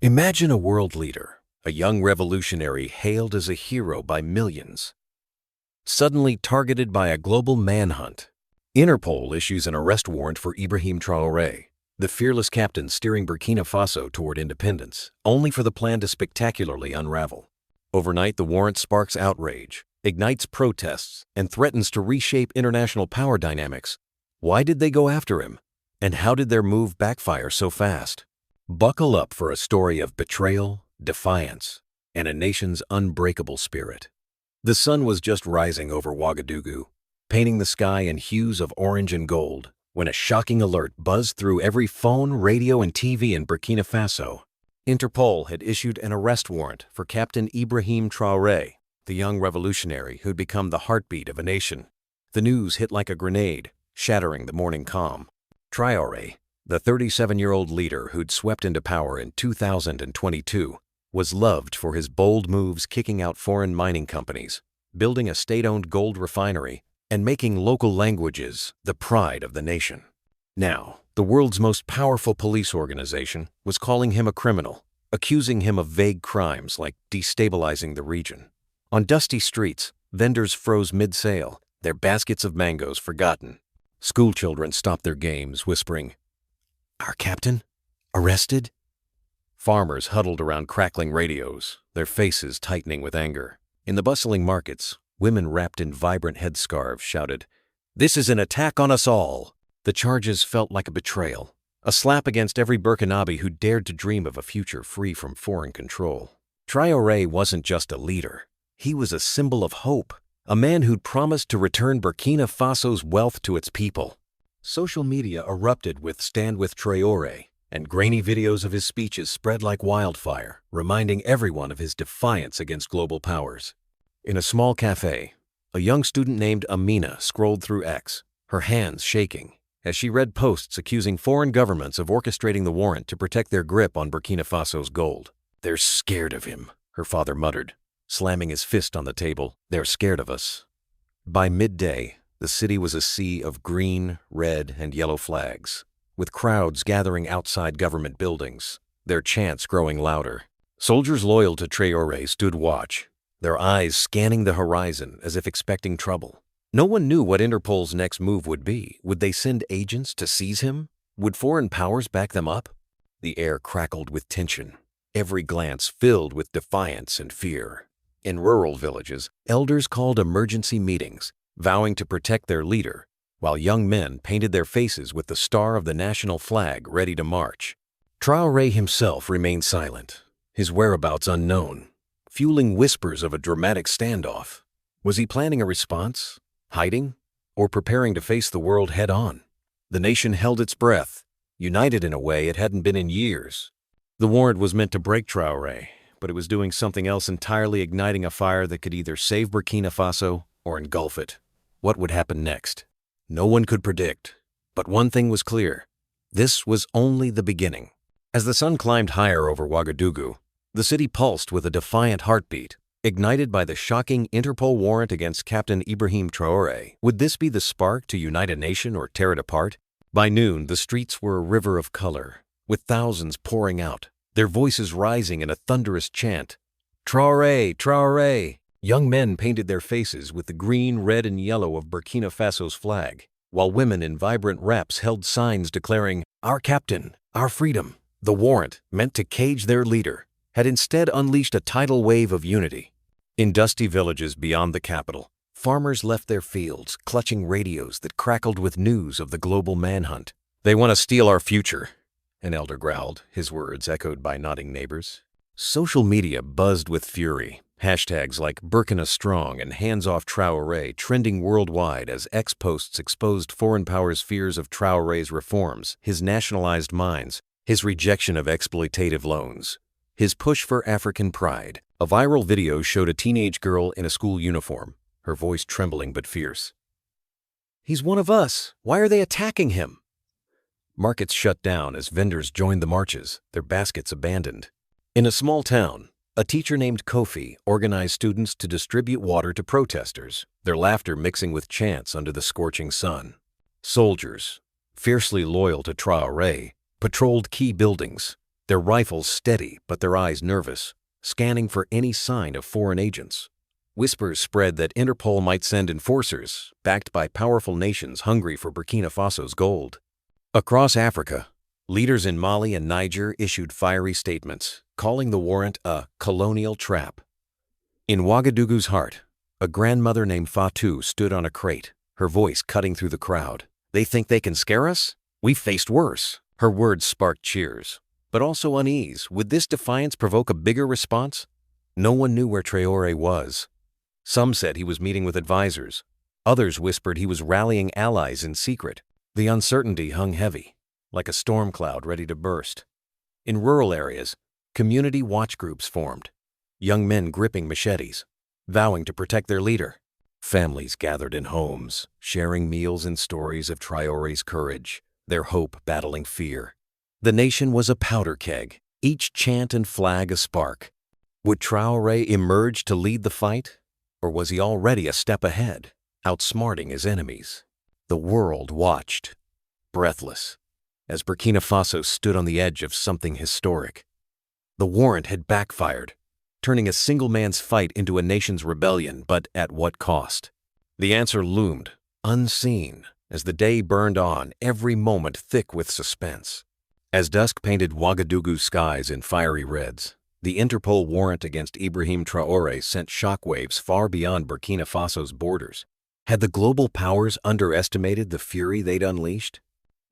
Imagine a world leader, a young revolutionary hailed as a hero by millions, suddenly targeted by a global manhunt. Interpol issues an arrest warrant for Ibrahim Traoré, the fearless captain steering Burkina Faso toward independence, only for the plan to spectacularly unravel. Overnight, the warrant sparks outrage, ignites protests, and threatens to reshape international power dynamics. Why did they go after him? And how did their move backfire so fast? Buckle up for a story of betrayal, defiance, and a nation's unbreakable spirit. The sun was just rising over Ouagadougou, painting the sky in hues of orange and gold, when a shocking alert buzzed through every phone, radio, and TV in Burkina Faso. Interpol had issued an arrest warrant for Captain Ibrahim Traoré, the young revolutionary who'd become the heartbeat of a nation. The news hit like a grenade, shattering the morning calm. Traoré, the 37-year-old leader who'd swept into power in 2022, was loved for his bold moves kicking out foreign mining companies, building a state-owned gold refinery, and making local languages the pride of the nation. Now, the world's most powerful police organization was calling him a criminal, accusing him of vague crimes like destabilizing the region. On dusty streets, vendors froze mid-sale, their baskets of mangoes forgotten. Schoolchildren stopped their games, whispering, "Our captain? Arrested?" Farmers huddled around crackling radios, their faces tightening with anger. In the bustling markets, women wrapped in vibrant headscarves shouted, "This is an attack on us all!" The charges felt like a betrayal, a slap against every Burkinabe who dared to dream of a future free from foreign control. Traoré wasn't just a leader. He was a symbol of hope, a man who'd promised to return Burkina Faso's wealth to its people. Social media erupted with "Stand with Traoré," and grainy videos of his speeches spread like wildfire, reminding everyone of his defiance against global powers. In a small cafe, a young student named Amina scrolled through X, her hands shaking, as she read posts accusing foreign governments of orchestrating the warrant to protect their grip on Burkina Faso's gold. "They're scared of him," her father muttered, slamming his fist on the table. "They're scared of us." By midday, the city was a sea of green, red, and yellow flags, with crowds gathering outside government buildings, their chants growing louder. Soldiers loyal to Traoré stood watch, their eyes scanning the horizon as if expecting trouble. No one knew what Interpol's next move would be. Would they send agents to seize him? Would foreign powers back them up? The air crackled with tension, every glance filled with defiance and fear. In rural villages, elders called emergency meetings, vowing to protect their leader, while young men painted their faces with the star of the national flag ready to march. Traoré himself remained silent, his whereabouts unknown, fueling whispers of a dramatic standoff. Was he planning a response, hiding, or preparing to face the world head-on? The nation held its breath, united in a way it hadn't been in years. The warrant was meant to break Traoré, but it was doing something else entirely, igniting a fire that could either save Burkina Faso or engulf it. What would happen next? No one could predict, but one thing was clear. This was only the beginning. As the sun climbed higher over Ouagadougou, the city pulsed with a defiant heartbeat, ignited by the shocking Interpol warrant against Captain Ibrahim Traoré. Would this be the spark to unite a nation or tear it apart? By noon, the streets were a river of color, with thousands pouring out, their voices rising in a thunderous chant. "Traoré! Traoré!" Young men painted their faces with the green, red, and yellow of Burkina Faso's flag, while women in vibrant wraps held signs declaring, "Our captain, our freedom." The warrant, meant to cage their leader, had instead unleashed a tidal wave of unity. In dusty villages beyond the capital, farmers left their fields, clutching radios that crackled with news of the global manhunt. "They want to steal our future," an elder growled, his words echoed by nodding neighbors. Social media buzzed with fury. Hashtags like Burkina Strong and Hands Off Traoré trending worldwide as X posts exposed foreign powers' fears of Traoré's reforms, his nationalized mines, his rejection of exploitative loans, his push for African pride. A viral video showed a teenage girl in a school uniform, her voice trembling but fierce. "He's one of us. Why are they attacking him?" Markets shut down as vendors joined the marches, their baskets abandoned. In a small town, a teacher named Kofi organized students to distribute water to protesters, their laughter mixing with chants under the scorching sun. Soldiers, fiercely loyal to Traoré, patrolled key buildings, their rifles steady but their eyes nervous, scanning for any sign of foreign agents. Whispers spread that Interpol might send enforcers, backed by powerful nations hungry for Burkina Faso's gold. Across Africa, leaders in Mali and Niger issued fiery statements, calling the warrant a colonial trap. In Ouagadougou's heart, a grandmother named Fatou stood on a crate, her voice cutting through the crowd. "They think they can scare us? We've faced worse." Her words sparked cheers, but also unease. Would this defiance provoke a bigger response? No one knew where Traore was. Some said he was meeting with advisors. Others whispered he was rallying allies in secret. The uncertainty hung heavy, like a storm cloud ready to burst. In rural areas, community watch groups formed, young men gripping machetes, vowing to protect their leader. Families gathered in homes, sharing meals and stories of Traore's courage, their hope battling fear. The nation was a powder keg, each chant and flag a spark. Would Traore emerge to lead the fight? Or was he already a step ahead, outsmarting his enemies? The world watched, breathless, as Burkina Faso stood on the edge of something historic. The warrant had backfired, turning a single man's fight into a nation's rebellion, but at what cost? The answer loomed, unseen, as the day burned on, every moment thick with suspense. As dusk painted Ouagadougou's skies in fiery reds, the Interpol warrant against Ibrahim Traoré sent shockwaves far beyond Burkina Faso's borders. Had the global powers underestimated the fury they'd unleashed?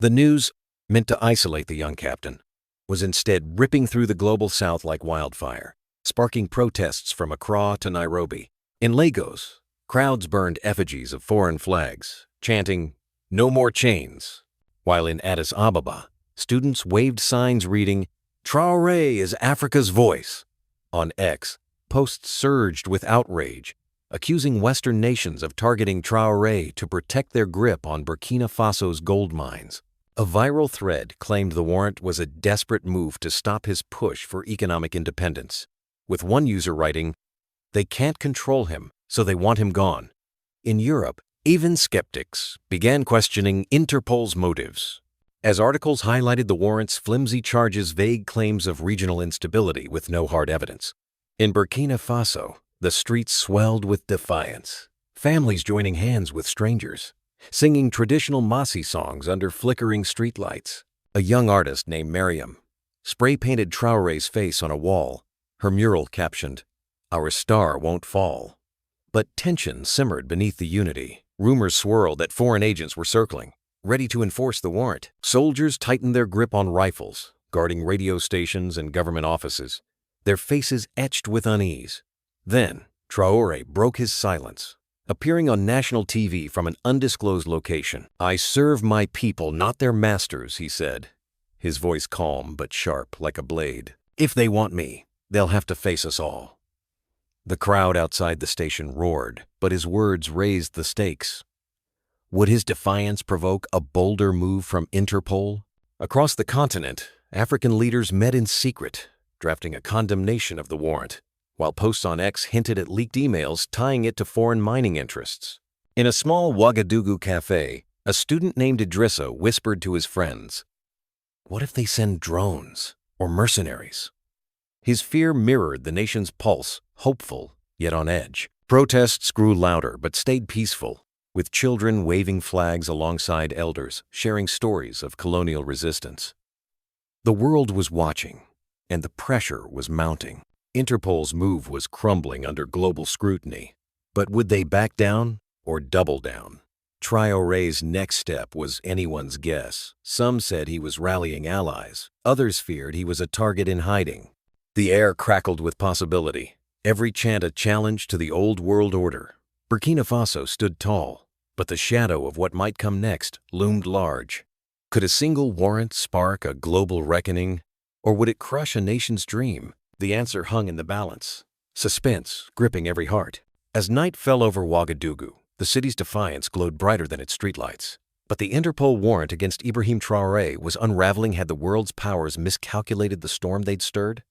The news, meant to isolate the young captain, was instead ripping through the global south like wildfire, sparking protests from Accra to Nairobi. In Lagos, crowds burned effigies of foreign flags, chanting, "No more chains," while in Addis Ababa, students waved signs reading, "Traoré is Africa's voice." On X, posts surged with outrage, accusing Western nations of targeting Traoré to protect their grip on Burkina Faso's gold mines. A viral thread claimed the warrant was a desperate move to stop his push for economic independence, with one user writing, "They can't control him, so they want him gone." In Europe, even skeptics began questioning Interpol's motives, as articles highlighted the warrant's flimsy charges, vague claims of regional instability with no hard evidence. In Burkina Faso, the streets swelled with defiance, families joining hands with strangers, singing traditional Masi songs under flickering streetlights. A young artist named Mariam spray-painted Traoré's face on a wall, her mural captioned, "Our star won't fall." But tension simmered beneath the unity. Rumors swirled that foreign agents were circling, ready to enforce the warrant. Soldiers tightened their grip on rifles, guarding radio stations and government offices, their faces etched with unease. Then, Traoré broke his silence, appearing on national TV from an undisclosed location. "I serve my people, not their masters," he said, his voice calm but sharp like a blade. "If they want me, they'll have to face us all." The crowd outside the station roared, but his words raised the stakes. Would his defiance provoke a bolder move from Interpol? Across the continent, African leaders met in secret, drafting a condemnation of the warrant, while posts on X hinted at leaked emails tying it to foreign mining interests. In a small Ouagadougou cafe, a student named Idrissa whispered to his friends, "What if they send drones or mercenaries?" His fear mirrored the nation's pulse, hopeful, yet on edge. Protests grew louder but stayed peaceful, with children waving flags alongside elders, sharing stories of colonial resistance. The world was watching, and the pressure was mounting. Interpol's move was crumbling under global scrutiny. But would they back down or double down? Traoré's next step was anyone's guess. Some said he was rallying allies. Others feared he was a target in hiding. The air crackled with possibility, every chant a challenge to the old world order. Burkina Faso stood tall, but the shadow of what might come next loomed large. Could a single warrant spark a global reckoning, or would it crush a nation's dream? The answer hung in the balance, suspense gripping every heart. As night fell over Ouagadougou, the city's defiance glowed brighter than its streetlights. But the Interpol warrant against Ibrahim Traoré was unraveling. Had the world's powers miscalculated the storm they'd stirred?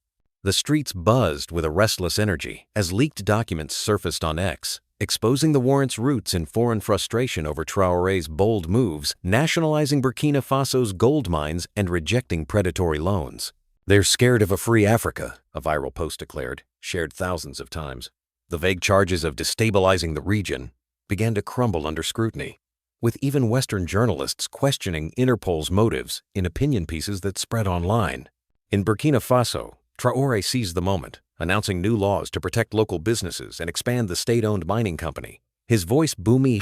The streets buzzed with a restless energy as leaked documents surfaced on X, exposing the warrant's roots in foreign frustration over Traoré's bold moves, nationalizing Burkina Faso's gold mines and rejecting predatory loans. They're scared of a free Africa, a viral post declared, shared thousands of times. The vague charges of destabilizing the region began to crumble under scrutiny, with even Western journalists questioning Interpol's motives in opinion pieces that spread online. In Burkina Faso, Traore seized the moment, announcing new laws to protect local businesses and expand the state-owned mining company. His voice booming